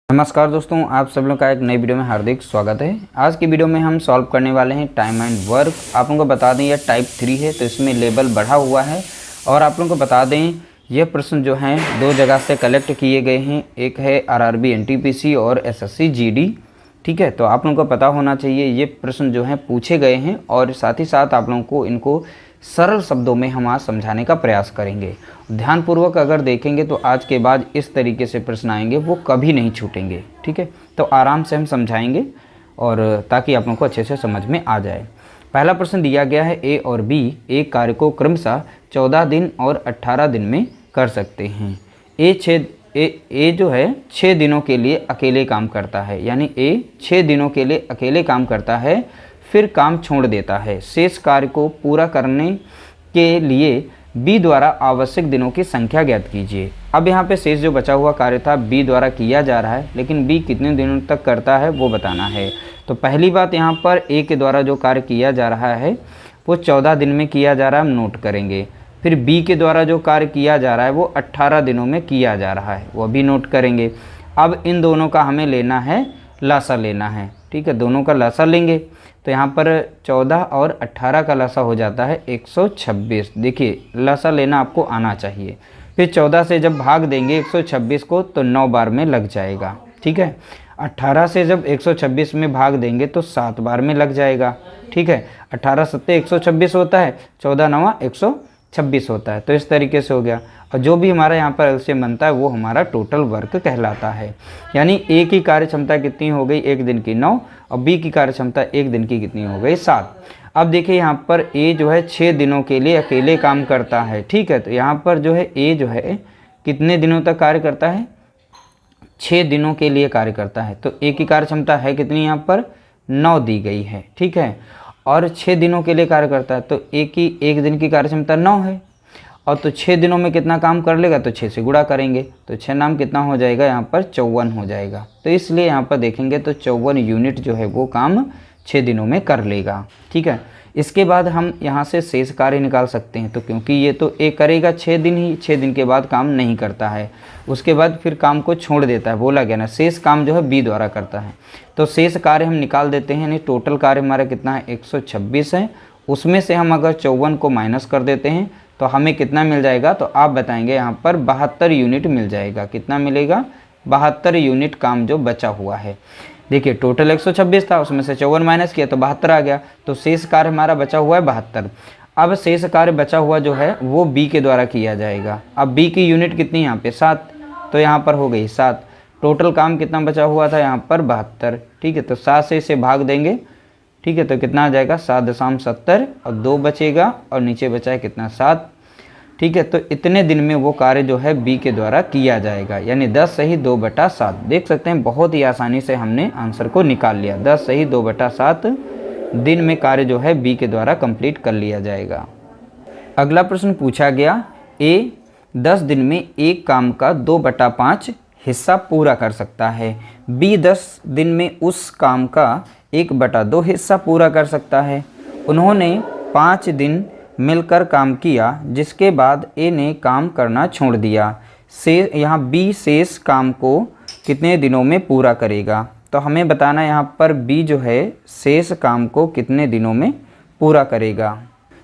नमस्कार दोस्तों, आप सब लोग का एक नई वीडियो में हार्दिक स्वागत है। आज की वीडियो में हम सॉल्व करने वाले हैं टाइम एंड वर्क। आप लोगों को बता दें यह टाइप 3 है, तो इसमें लेवल बढ़ा हुआ है। और आप लोगों को बता दें ये प्रश्न जो हैं दो जगह से कलेक्ट किए गए हैं, एक है आरआरबी एनटीपीसी और एसएससी जीडी। ठीक है, तो आप लोगों को पता होना चाहिए ये प्रश्न जो हैं पूछे गए हैं, और साथ ही साथ आप लोगों को इनको सरल शब्दों में हम आज समझाने का प्रयास करेंगे। ध्यानपूर्वक अगर देखेंगे तो आज के बाद इस तरीके से प्रश्न आएंगे वो कभी नहीं छूटेंगे। ठीक है, तो आराम से हम समझाएंगे और ताकि आप लोगों को अच्छे से समझ में आ जाए। पहला प्रश्न दिया गया है ए और बी एक कार्य को क्रमशः 14 दिन और 18 दिन में कर सकते हैं। ए जो है 6 दिनों के लिए अकेले काम करता है, यानी ए 6 दिनों के लिए अकेले काम करता है, फिर काम छोड़ देता है। शेष कार्य को पूरा करने के लिए बी द्वारा आवश्यक दिनों की संख्या ज्ञात कीजिए। अब यहाँ पे शेष जो बचा हुआ कार्य था बी द्वारा किया जा रहा है, लेकिन बी कितने दिनों तक करता है वो बताना है। तो पहली बात यहाँ पर ए के द्वारा जो कार्य किया जा रहा है वो 14 दिन में किया जा रहा है, हम नोट करेंगे। फिर बी के द्वारा जो कार्य किया जा रहा है वो 18 दिनों में किया जा रहा है, वो भी नोट करेंगे। अब इन दोनों का हमें लेना है लासा लेना है। ठीक है, दोनों का लासा लेंगे तो यहाँ पर 14 और 18 का लासा हो जाता है 126। देखिए लासा लेना आपको आना चाहिए। फिर 14 से जब भाग देंगे 126 को तो 9 बार में लग जाएगा। ठीक है, 18 से जब 126 में भाग देंगे तो 7 बार में लग जाएगा। ठीक है, 18 सत्ते 126 होता है, 14 नवा 126 होता है। तो इस तरीके से हो गया, और जो भी हमारा यहाँ पर एलसीएम बनता है वो हमारा टोटल वर्क कहलाता है। यानी ए की कार्य क्षमता कितनी हो गई, एक दिन की 9, और बी की कार्य क्षमता एक दिन की कितनी हो गई, 7। अब देखिए यहाँ पर ए जो है 6 दिनों के लिए अकेले काम करता है। ठीक है, तो यहाँ पर जो है ए जो है कितने दिनों तक कार्य करता है, 6 दिनों के लिए कार्य करता है। तो ए की कार्य क्षमता है कितनी, यहाँ पर 9 दी गई है। ठीक है, और 6 दिनों के लिए कार्य करता है, तो ए की एक दिन की कार्य क्षमता 9 है, और तो 6 दिनों में कितना काम कर लेगा, तो 6 से गुणा करेंगे तो 6 नाम कितना हो जाएगा, यहाँ पर 54 हो जाएगा। तो इसलिए यहाँ पर देखेंगे तो 54 यूनिट जो है वो काम 6 दिनों में कर लेगा। ठीक है, इसके बाद हम यहाँ से शेष कार्य निकाल सकते हैं। तो क्योंकि ये तो ए करेगा 6 दिन ही, 6 दिन के बाद काम नहीं करता है, उसके बाद फिर काम को छोड़ देता है, बोला गया ना, शेष काम जो है बी द्वारा करता है। तो शेष कार्य हम निकाल देते हैं, यानी टोटल कार्य हमारा कितना है 126 है। उसमें से हम अगर 54 को माइनस कर देते हैं तो हमें कितना मिल जाएगा, तो आप बताएंगे यहाँ पर 72 यूनिट मिल जाएगा। कितना मिलेगा, 72 यूनिट काम जो बचा हुआ है। देखिए टोटल 126 था, उसमें से 54 माइनस किया तो 72 आ गया। तो शेष कार्य हमारा बचा हुआ है 72। अब शेष कार्य बचा हुआ जो है वो बी के द्वारा किया जाएगा। अब बी की यूनिट कितनी यहाँ पे 7, तो यहाँ पर हो गई 7। टोटल काम कितना बचा हुआ था यहाँ पर 72। ठीक है, तो 7 से इसे भाग देंगे। ठीक है, तो कितना आ जाएगा 7.70, और 2 बचेगा और नीचे बचा है कितना 7। ठीक है, तो इतने दिन में वो कार्य जो है बी के द्वारा किया जाएगा, यानी 10 सही 2/7। देख सकते हैं बहुत ही आसानी से हमने आंसर को निकाल लिया। 10 सही 2/7 दिन में कार्य जो है बी के द्वारा कंप्लीट कर लिया जाएगा। अगला प्रश्न पूछा गया, ए 10 दिन में एक काम का 2/5 हिस्सा पूरा कर सकता है, बी 10 दिन में उस काम का 1/2 हिस्सा पूरा कर सकता है। उन्होंने 5 दिन मिलकर काम किया, जिसके बाद ए ने काम करना छोड़ दिया। यहाँ बी शेष काम को कितने दिनों में पूरा करेगा। तो हमें बताना है यहाँ पर बी जो है शेष काम को कितने दिनों में पूरा करेगा।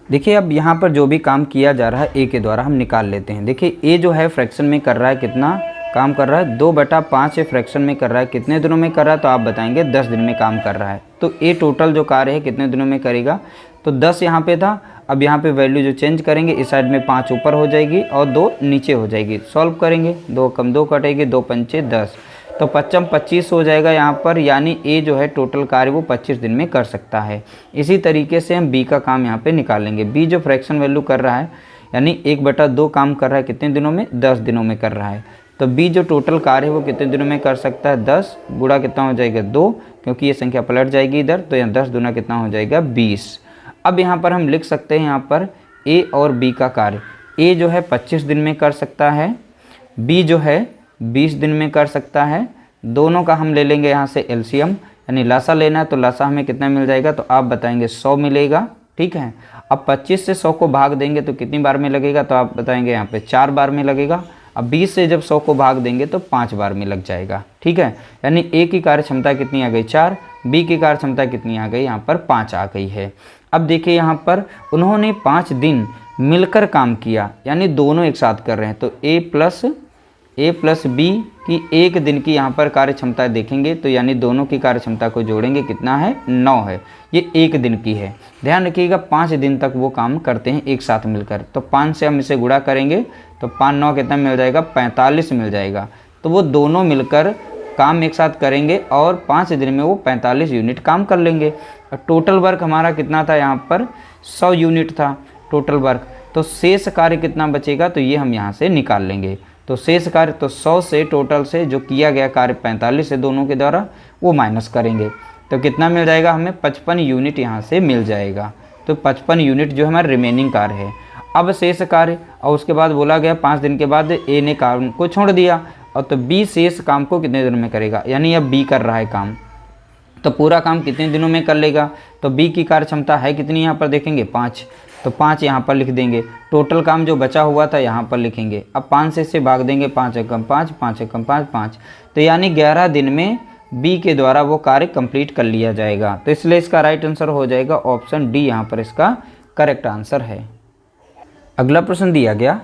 देखिए अब यहाँ पर जो भी काम किया जा रहा है ए के द्वारा हम निकाल लेते हैं। देखिए ए जो है फ्रैक्शन में कर रहा है, कितना काम कर रहा है 2/5 फ्रैक्शन में कर रहा है, कितने दिनों में कर रहा है, तो आप बताएंगे 10 दिन में काम कर रहा है। तो ए टोटल जो कार्य है कितने दिनों में करेगा, तो 10 यहाँ पे था। अब यहाँ पे वैल्यू जो चेंज करेंगे, इस साइड में 5 ऊपर हो जाएगी और 2 नीचे हो जाएगी। सॉल्व करेंगे, 2 कम 2 कटेगी, 2 पंचे 10, तो 25 हो जाएगा यहाँ पर। यानी ए जो है टोटल कार्य वो 25 दिन में कर सकता है। इसी तरीके से हम बी का काम यहाँ पे निकालेंगे। बी जो फ्रैक्शन वैल्यू कर रहा है, यानी 1/2 काम कर रहा है, कितने दिनों में, 10 दिनों में कर रहा है। तो बी जो टोटल कार्य है वो कितने दिनों में कर सकता है, 10 गुणा कितना हो जाएगा 2, क्योंकि ये संख्या पलट जाएगी इधर, तो यहाँ 10 दूना कितना हो जाएगा 20। अब यहाँ पर हम लिख सकते हैं यहाँ पर ए और बी का कार्य। ए जो है 25 दिन में कर सकता है, बी जो है 20 दिन में कर सकता है। दोनों का हम ले लेंगे यहाँ से एलसीएम, यानी लासा लेना है, तो लासा हमें कितना मिल जाएगा, तो आप बताएंगे 100 मिलेगा। ठीक है, अब 25 से 100 को भाग देंगे तो कितनी बार में लगेगा, तो आप बताएंगे यहाँ पे 4 बार में लगेगा। अब 20 से जब 100 को भाग देंगे तो 5 बार में लग जाएगा, ठीक है। यानी ए की कार्य क्षमता कितनी आ गई 4, बी की कार्य क्षमता कितनी आ गई यहाँ पर 5 आ गई है। अब देखिए यहाँ पर उन्होंने 5 दिन मिलकर काम किया, यानी दोनों एक साथ कर रहे हैं, तो ए प्लस बी की एक दिन की यहाँ पर कार्य क्षमता देखेंगे तो यानी दोनों की कार्य क्षमता को जोड़ेंगे कितना है 9 है, ये एक दिन की है। ध्यान रखिएगा 5 दिन तक वो काम करते हैं एक साथ मिलकर, तो 5 से हम इसे गुणा करेंगे तो 5 9 कितना मिल जाएगा 45 मिल जाएगा। तो वो दोनों मिलकर काम एक साथ करेंगे और 5 दिन में वो 45 यूनिट काम कर लेंगे। और टोटल वर्क हमारा कितना था यहाँ पर 100 यूनिट था टोटल वर्क, तो शेष कार्य कितना बचेगा तो ये हम यहाँ से निकाल लेंगे। तो शेष कार्य तो 100 से टोटल से जो किया गया कार्य 45 से दोनों के द्वारा वो माइनस करेंगे तो कितना मिल जाएगा हमें 55 यूनिट यहाँ से मिल जाएगा। तो 55 यूनिट जो हमारा रिमेनिंग कार्य है। अब शेष कार्य और उसके बाद बोला गया 5 दिन के बाद ए ने काम को छोड़ दिया और तो बी शेष काम को कितने दिन में करेगा, यानी अब बी कर रहा है काम तो पूरा काम कितने दिनों में कर लेगा। तो बी की कार्य क्षमता है कितनी यहाँ पर देखेंगे 5, तो 5 यहाँ पर लिख देंगे। टोटल काम जो बचा हुआ था यहाँ पर लिखेंगे। अब 5 से इसे भाग देंगे 5 एकम 5, 5 एकम 5, 5, तो यानी 11 दिन में बी के द्वारा वो कार्य कंप्लीट कर लिया जाएगा। तो इसलिए इसका राइट आंसर हो जाएगा ऑप्शन डी, यहाँ पर इसका करेक्ट आंसर है। अगला प्रश्न दिया गया,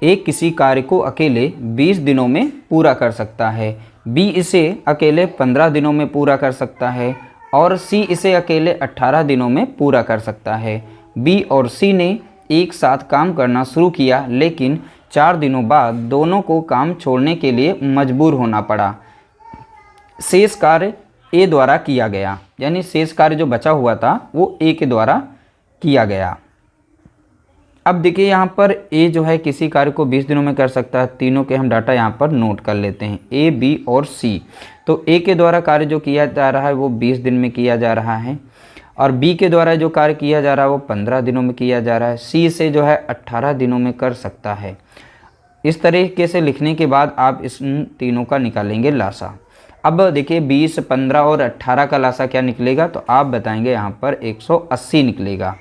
ए किसी कार्य को अकेले 20 दिनों में पूरा कर सकता है, बी इसे अकेले 15 दिनों में पूरा कर सकता है और सी इसे अकेले 18 दिनों में पूरा कर सकता है। बी और सी ने एक साथ काम करना शुरू किया लेकिन 4 दिनों बाद दोनों को काम छोड़ने के लिए मजबूर होना पड़ा। शेष कार्य ए द्वारा किया गया, यानी शेष कार्य जो बचा हुआ था वो ए के द्वारा किया गया। अब देखिए यहाँ पर ए जो है किसी कार्य को 20 दिनों में कर सकता है। तीनों के हम डाटा यहाँ पर नोट कर लेते हैं, ए बी और सी। तो ए के द्वारा कार्य जो किया जा रहा है वो 20 दिन में किया जा रहा है और बी के द्वारा जो कार्य किया जा रहा है वो 15 दिनों में किया जा रहा है। सी से जो है 18 दिनों में कर सकता है। इस तरीके से लिखने के बाद आप इस तीनों का निकालेंगे लासा। अब देखिए 20, 15 और 18 का लासा क्या निकलेगा, तो आप बताएंगे यहाँ पर 180 निकलेगा।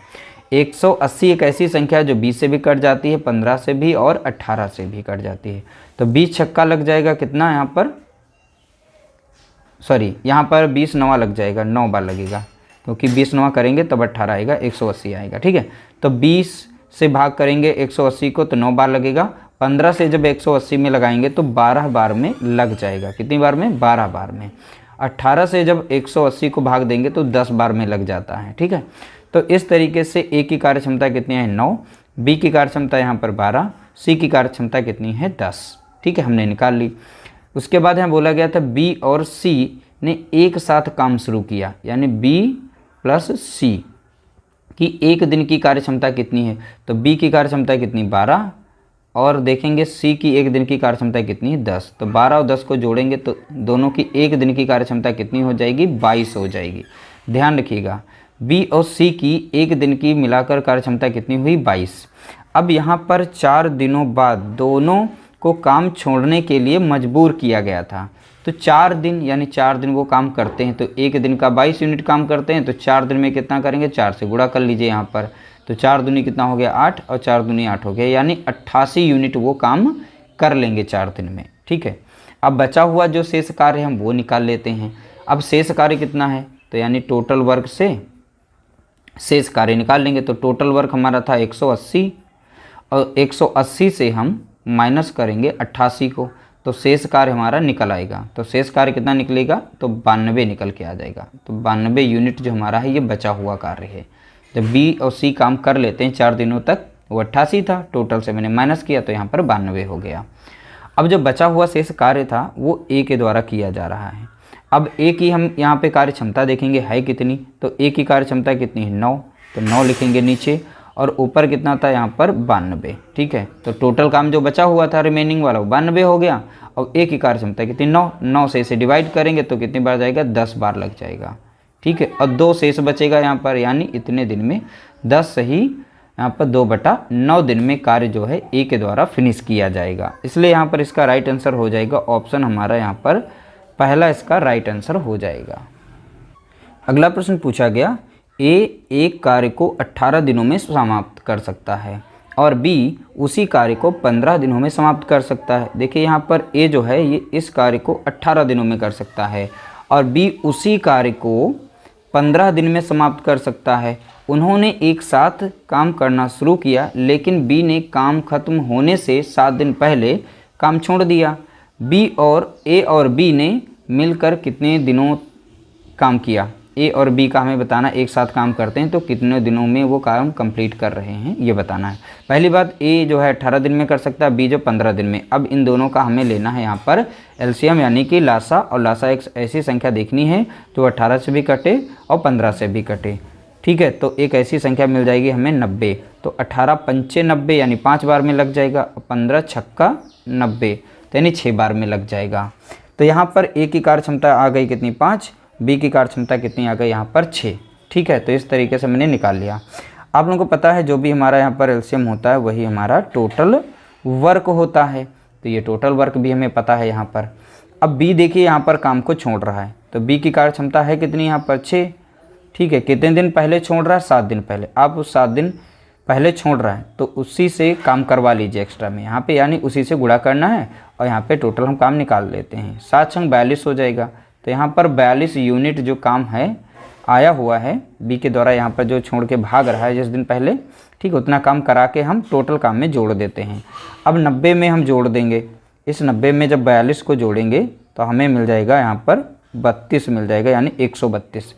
180 एक ऐसी संख्या है जो 20 से भी कट जाती है, 15 से भी और 18 से भी कट जाती है। तो 20 छक्का लग जाएगा कितना यहाँ पर, सॉरी यहाँ पर 20 नवा लग जाएगा, 9 बार लगेगा क्योंकि 20 नवा करेंगे तब 18 आएगा, 180 आएगा, ठीक है। तो 20 से भाग करेंगे 180 को तो 9 बार लगेगा। 15 से जब 180 में लगाएंगे तो 12 बार में लग जाएगा। कितनी बार में, 12 बार में। 18 से जब 180 को भाग देंगे तो 10 बार में लग जाता है, ठीक है। तो इस तरीके से ए की कार्य क्षमता कितनी है 9, बी की कार्य क्षमता यहाँ पर 12, सी की कार्य क्षमता कितनी है 10, ठीक है, हमने निकाल ली। उसके बाद यहाँ बोला गया था बी और सी ने एक साथ काम शुरू किया, यानी बी प्लस सी की एक दिन की कार्य क्षमता कितनी है, तो बी की कार्य क्षमता कितनी 12 और देखेंगे सी की एक दिन की कार्य क्षमता कितनी है 10। तो 12 और 10 को जोड़ेंगे तो दोनों की एक दिन की कार्य क्षमता कितनी हो जाएगी 22 हो जाएगी। ध्यान रखिएगा बी और सी की एक दिन की मिलाकर कार्य क्षमता कितनी हुई 22। अब यहाँ पर 4 दिनों बाद दोनों को काम छोड़ने के लिए मजबूर किया गया था। तो 4 दिन यानी 4 दिन वो काम करते हैं, तो एक दिन का 22 यूनिट काम करते हैं, तो 4 दिन में कितना करेंगे 4 से गुणा कर लीजिए यहाँ पर। तो 4 दूनी कितना हो गया 8 और 4 दूनी 8 हो गया, यानी 88 यूनिट वो काम कर लेंगे 4 दिन में, ठीक है। अब बचा हुआ जो शेष कार्य हम वो निकाल लेते हैं। अब शेष कार्य कितना है, तो यानी टोटल वर्क से शेष कार्य निकाल लेंगे। तो टोटल वर्क हमारा था 180 और 180 से हम माइनस करेंगे 88 को, तो शेष कार्य हमारा निकल आएगा। तो शेष कार्य कितना निकलेगा, तो 92 निकल के आ जाएगा। तो 92 यूनिट जो हमारा है ये बचा हुआ कार्य है। जब बी और सी काम कर लेते हैं 4 दिनों तक, वो 88 था, टोटल से मैंने माइनस किया तो यहाँ पर 92 हो गया। अब जो बचा हुआ शेष कार्य था वो ए के द्वारा किया जा रहा है। अब ए की हम यहाँ पे कार्य क्षमता देखेंगे है कितनी, तो ए की कार्य क्षमता कितनी है 9, तो 9 लिखेंगे नीचे और ऊपर कितना था यहाँ पर 92, ठीक है। तो टोटल काम जो बचा हुआ था रिमेनिंग वाला वो 92 हो गया और ए की कार्य क्षमता कितनी 9, 9 से इसे डिवाइड करेंगे तो कितनी बार जाएगा 10 बार लग जाएगा, ठीक है। और 2 शेष बचेगा यहाँ पर, यानी इतने दिन में 10 से ही यहाँ पर 2/9 दिन में कार्य जो है ए के द्वारा फिनिश किया जाएगा। इसलिए यहाँ पर इसका राइट आंसर हो जाएगा ऑप्शन हमारा यहाँ पर पहला इसका राइट आंसर हो जाएगा। अगला प्रश्न पूछा गया, ए एक कार्य को 18 दिनों में समाप्त कर सकता है और बी उसी कार्य को 15 दिनों में समाप्त कर सकता है। देखिए यहाँ पर ए जो है ये इस कार्य को 18 दिनों में कर सकता है और बी उसी कार्य को 15 दिन में समाप्त कर सकता है। उन्होंने एक साथ काम करना शुरू किया, लेकिन बी ने काम खत्म होने से 7 दिन पहले काम छोड़ दिया। ए और बी ने मिलकर कितने दिनों काम किया? ए और बी का हमें बताना, एक साथ काम करते हैं तो कितने दिनों में वो काम कंप्लीट कर रहे हैं ये बताना है। पहली बात, ए जो है 18 दिन में कर सकता है, बी जो 15 दिन में। अब इन दोनों का हमें लेना है यहाँ पर एलसीएम यानी कि लासा, और लासा एक ऐसी संख्या देखनी है जो 18 से भी कटे और 15 से भी कटे। ठीक है, तो एक ऐसी संख्या मिल जाएगी हमें 90। तो 18 पंचे 90 यानी 5 बार में लग जाएगा, और 15 छक्का 90 तो यानी 6 बार में लग जाएगा। तो यहाँ पर ए की कार्य क्षमता आ गई कितनी? 5। बी की कार्य क्षमता कितनी आ गई? यहाँ पर 6। ठीक है, तो इस तरीके से मैंने निकाल लिया। आप लोगों को पता है जो भी हमारा यहाँ पर एलसीएम होता है वही हमारा टोटल वर्क होता है, तो ये टोटल वर्क भी हमें पता है यहाँ पर। अब बी देखिए यहाँ पर काम को छोड़ रहा है, तो बी की कार्य क्षमता है कितनी यहाँ पर? 6। ठीक है, कितने दिन पहले छोड़ रहा है? 7 दिन पहले। आप उस 7 दिन पहले छोड़ रहा है तो उसी से काम करवा लीजिए एक्स्ट्रा में यहाँ पे, यानी उसी से गुणा करना है और यहाँ पे टोटल हम काम निकाल लेते हैं। 7 छंग 42 हो जाएगा। तो यहाँ पर 42 यूनिट जो काम है आया हुआ है बी के द्वारा, यहाँ पर जो छोड़ के भाग रहा है जिस दिन पहले, ठीक, उतना काम करा के हम टोटल काम में जोड़ देते हैं। अब 90 में हम जोड़ देंगे, इस 90 में जब 42 को जोड़ेंगे तो हमें मिल जाएगा यहाँ पर 32 मिल जाएगा, यानी 132।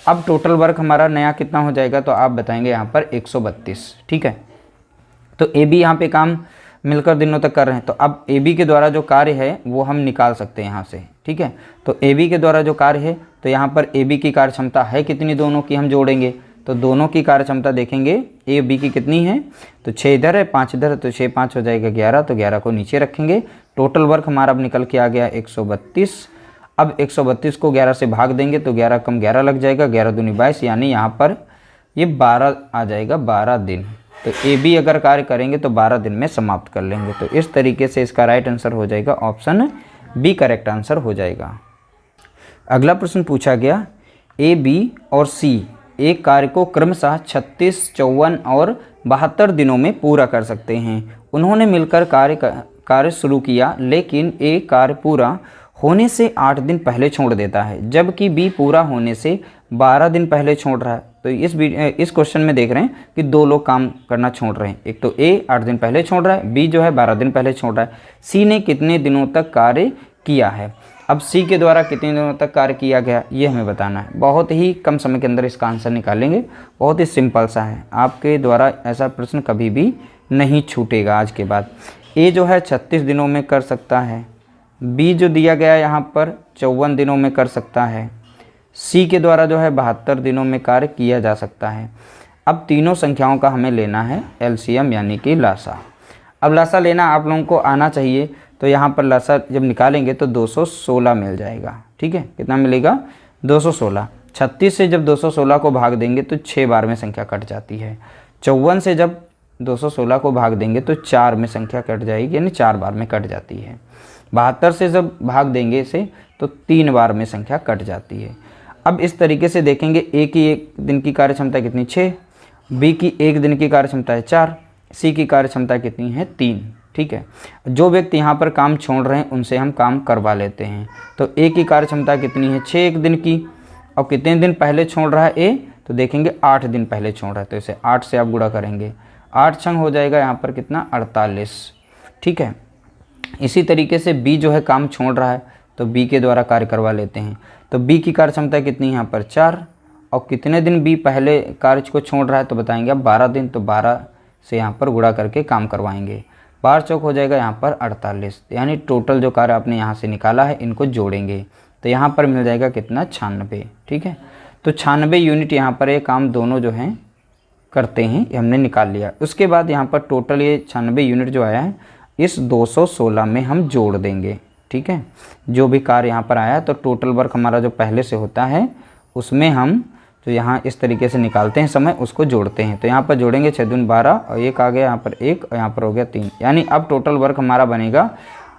अब टोटल वर्क हमारा नया कितना हो जाएगा? तो आप बताएंगे यहाँ पर 132। ठीक है, तो ए बी यहाँ पे काम मिलकर दिनों तक कर रहे हैं, तो अब ए बी के द्वारा जो कार्य है वो हम निकाल सकते हैं यहाँ से। ठीक है, तो ए बी के द्वारा जो कार्य है, तो यहाँ पर ए बी की कार्य क्षमता है कितनी, दोनों की हम जोड़ेंगे तो दोनों की कार्य क्षमता देखेंगे ए बी की कितनी है, तो 6 इधर है 5 इधर है, तो 6 5 हो जाएगा 11, तो 11 को नीचे रखेंगे। टोटल वर्क हमारा अब निकल के आ गया 132। अब 132 को 11 से भाग देंगे तो 11 कम 11 लग जाएगा, 11 दूनी 22, यानी यहाँ पर ये 12 आ जाएगा, 12 दिन। तो ए बी अगर कार्य करेंगे तो 12 दिन में समाप्त कर लेंगे। तो इस तरीके से इसका राइट आंसर हो जाएगा ऑप्शन बी करेक्ट आंसर हो जाएगा। अगला प्रश्न पूछा गया, ए बी और सी एक कार्य को क्रमशः 36, 54 और 72 दिनों में पूरा कर सकते हैं। उन्होंने मिलकर कार्य शुरू किया, लेकिन ए कार्य पूरा होने से 8 दिन पहले छोड़ देता है, जबकि बी पूरा होने से 12 दिन पहले छोड़ रहा है। तो इस क्वेश्चन में देख रहे हैं कि 2 लोग काम करना छोड़ रहे हैं, एक तो ए 8 दिन पहले छोड़ रहा है, बी जो है 12 दिन पहले छोड़ रहा है। सी ने कितने दिनों तक कार्य किया है? अब सी के द्वारा कितने दिनों तक कार्य किया गया ये हमें बताना है। बहुत ही कम समय के अंदर इसका आंसर निकालेंगे, बहुत ही सिंपल सा है, आपके द्वारा ऐसा प्रश्न कभी भी नहीं छूटेगा आज के बाद। ए जो है 36 दिनों में कर सकता है, बी जो दिया गया यहाँ पर 54 दिनों में कर सकता है, सी के द्वारा जो है 72 दिनों में कार्य किया जा सकता है। अब तीनों संख्याओं का हमें लेना है एलसीएम यानी कि लासा। अब लासा लेना आप लोगों को आना चाहिए, तो यहाँ पर लासा जब निकालेंगे तो 216 मिल जाएगा। ठीक है, कितना मिलेगा? 216। 36 से जब 216 को भाग देंगे तो 6 बार में संख्या कट जाती है। 54 से जब 216 को भाग देंगे तो 4 में संख्या कट जाएगी, यानी 4 बार में कट जाती है। 72 से जब भाग देंगे इसे तो 3 बार में संख्या कट जाती है। अब इस तरीके से देखेंगे, ए की 1 दिन की कार्य क्षमता कितनी? 6, बी की 1 दिन की कार्य क्षमता है 4, सी की कार्य क्षमता कितनी है? 3। ठीक है, जो व्यक्ति यहाँ पर काम छोड़ रहे हैं उनसे हम काम करवा लेते हैं। तो ए की कार्य क्षमता कितनी है? 6 1 दिन की, और कितने दिन पहले छोड़ रहा है ए? तो देखेंगे 8 दिन पहले छोड़ रहा है, तो इसे 8 से आप गुणा करेंगे, 8 छंग हो जाएगा यहाँ पर कितना? 48। ठीक है, इसी तरीके से बी जो है काम छोड़ रहा है तो बी के द्वारा कार्य करवा लेते हैं। तो बी की कार्य क्षमता कितनी है यहाँ पर? 4, और कितने दिन बी पहले कार्य को छोड़ रहा है तो बताएंगे अब 12 दिन, तो 12 से यहाँ पर गुणा करके काम करवाएंगे। 12 चौक हो जाएगा यहाँ पर 48, यानी टोटल जो कार्य आपने यहाँ से निकाला है इनको जोड़ेंगे तो यहाँ पर मिल जाएगा कितना? 96। ठीक है, तो 96 यूनिट यहाँ पर ये काम दोनों जो हैं करते हैं, ये हमने निकाल लिया। उसके बाद यहाँ पर टोटल ये 96 यूनिट जो आया है इस 216 में हम जोड़ देंगे। ठीक है, जो भी कार्य यहाँ पर आया तो टोटल वर्क हमारा जो पहले से होता है उसमें हम जो यहाँ इस तरीके से निकालते हैं समय, उसको जोड़ते हैं। तो यहाँ पर जोड़ेंगे 6 दूनी 12 और 1 आ गया यहाँ पर 1 और यहाँ पर हो गया 3, यानी अब टोटल वर्क हमारा बनेगा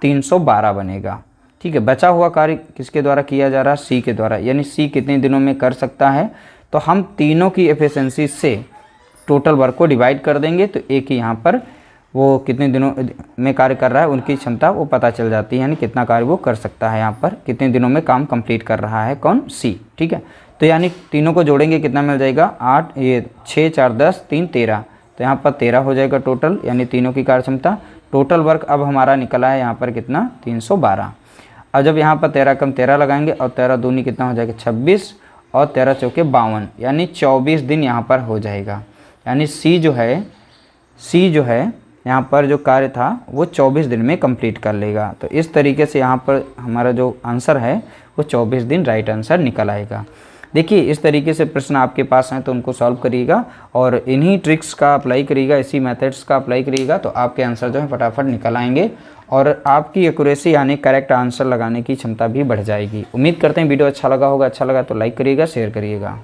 312 बनेगा। ठीक है, बचा हुआ कार्य किसके द्वारा किया जा रहा है? सी के द्वारा, यानी सी कितने दिनों में कर सकता है? तो हम तीनों की एफिशिएंसी से टोटल वर्क को डिवाइड कर देंगे तो एक ही यहाँ पर वो कितने दिनों में कार्य कर रहा है उनकी क्षमता वो पता चल जाती है, यानी कितना कार्य वो कर सकता है, यहाँ पर कितने दिनों में काम कंप्लीट कर रहा है कौन, सी। ठीक है, तो यानी तीनों को जोड़ेंगे कितना मिल जाएगा 8, ये 6 4 10 3 13, तो यहाँ पर 13 हो जाएगा टोटल, यानी तीनों की कार्य क्षमता। टोटल वर्क अब हमारा निकला है यहाँ पर कितना 312। अब जब यहाँ पर 13 कम 13 लगाएंगे और 13 दूनी कितना हो जाएगा 26 और 13 चौके 52, यानी 24 दिन यहाँ पर हो जाएगा। यानी सी जो है यहाँ पर जो कार्य था वो 24 दिन में कंप्लीट कर लेगा। तो इस तरीके से यहाँ पर हमारा जो आंसर है वो 24 दिन राइट आंसर निकल आएगा। देखिए इस तरीके से प्रश्न आपके पास हैं तो उनको सॉल्व करिएगा और इन्हीं ट्रिक्स का अप्लाई करिएगा, इसी मेथड्स का अप्लाई करिएगा तो आपके आंसर जो है फटाफट निकल आएंगे और आपकी एक्यूरेसी यानी करेक्ट आंसर लगाने की क्षमता भी बढ़ जाएगी। उम्मीद करते हैं वीडियो अच्छा लगा होगा, अच्छा लगा तो लाइक करिएगा, शेयर करिएगा।